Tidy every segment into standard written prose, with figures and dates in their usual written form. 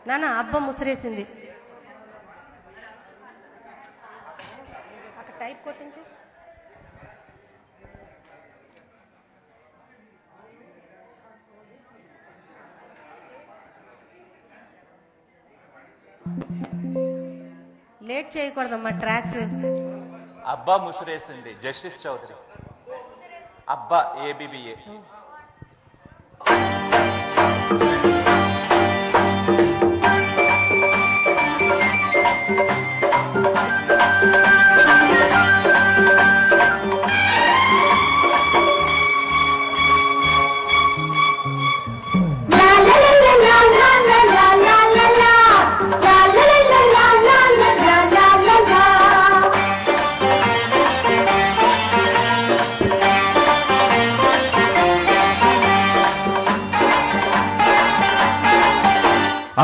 నాన్న అబ్బ ముసిరేసింది. అక్కడ టైప్ కొట్టించు. లేట్ చేయకూడదమ్మా ట్రాక్స్. అబ్బా ముసిరేసింది జస్టిస్ చౌదరి. అబ్బా ఏబిబిఏ.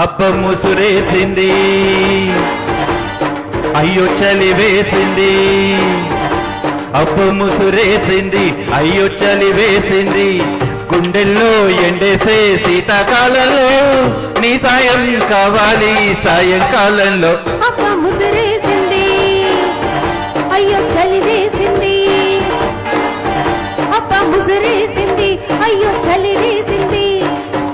అబ్బ ముసురేసింది, అయ్యో చలి వేసింది. అబ్బ ముసురేసింది, అయ్యో చలి వేసింది. గుండెల్లో ఎండేసే శీతాకాలంలో నీ సాయం కావాలి సాయంకాలంలో. అబ్బ ముసురేసింది, అయ్యో చలి వేసింది. అబ్బ ముసురేసింది, అయ్యో చలి వేసింది.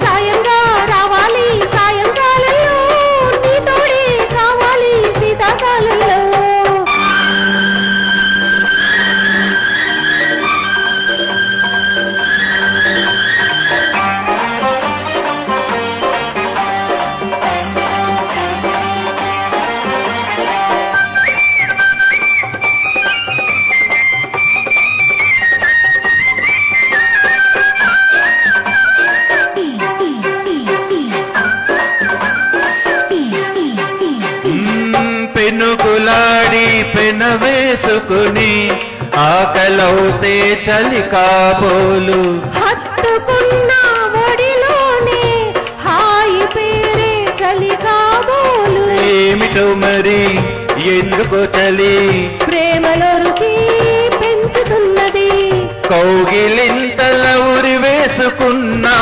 సాయంగా రావాలి సాయంకాలంలో, నీ తోడే కావాలి శీతాకాలంలో. పెనుగులాడి పెన వేసుకుని ఆకలవుతే చలి కాబోలు. హత్తుకున్న ఒడిలోనే హాయి పేరే చలి కాబోలు. ఏమిటో మరి ఎందుకో చలి ప్రేమలో రుచి పెంచుతున్నది. కౌగిలింతల ఉరి వేసుకున్నా,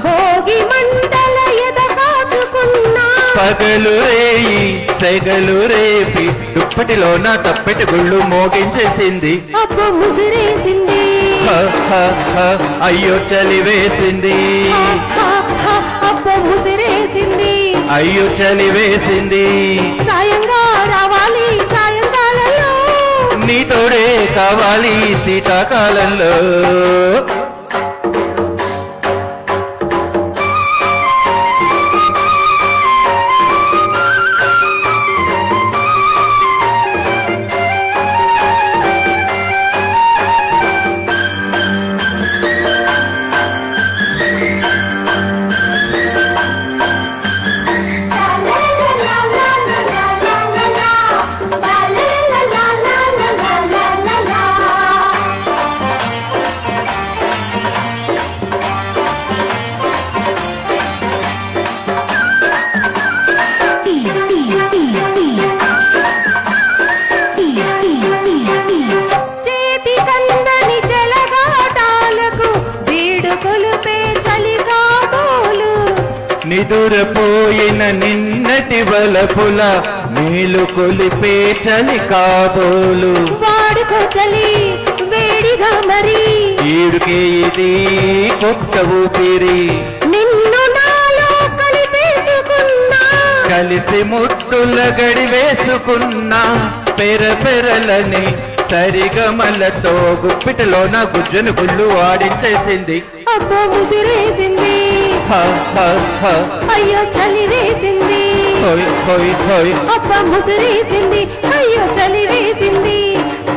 భోగి మంటల ఎద కాచుకున్నా. పగలు రేయి సెగలు రేపి దుప్పటిలోన తప్పెటి గుళ్ళు మోగించేసింది. అబ్బ ముసిరేసింది, హ, హ, హ, అయ్యో చలి వేసింది. అబ్బ ముసిరేసింది, అయ్యో చలి వేసింది. సాయంగా రావాలి సాయంకాలంలో, నీ తోడే కావాలి శీతాకాలంలో. చేతి కందని చెలగాటాలకు వీడుకొలుపే చలి కాబోలు. నిదురపోయిన నిన్నటి వలపుల మేలు కొలిపే చలి కాబోలు. వాడుకో చలి వేడిగా మరి, ఈడుకే ఇది కొత్త ఊపిరి. నిన్ను నాలో కలిపేసుకున్నా. కలిసి ముట్టుల గడి వేసుకున్నా, పెరపెరలని సరిగమలతో గుప్పిటలోన గుజ్జను గుళ్ళు ఆడించేసింది. అబ్బ ముసిరేసింది, హ, హ, హ, అయ్యో చలి వేసింది. హోయ్ హోయ్ హోయ్. అబ్బ ముసిరేసింది, అయ్యో చలి వేసింది.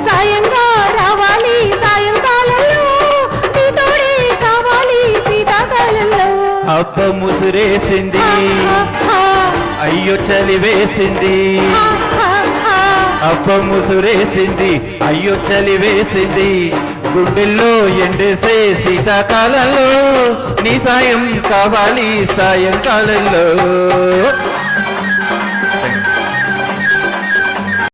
సాయంగా రావాలి సాయంకాలంలో, నీ తోడే కావాలి శీతాకాలంలో. అబ్బ ముసిరేసింది, అయ్యో చలి వేసింది. అబ్బ ముసురేసింది, అయ్యో చలి వేసింది. గుండెల్లో ఎండేసే శీతాకాలంలో నీ సాయం కావాలి సాయంకాలంలో.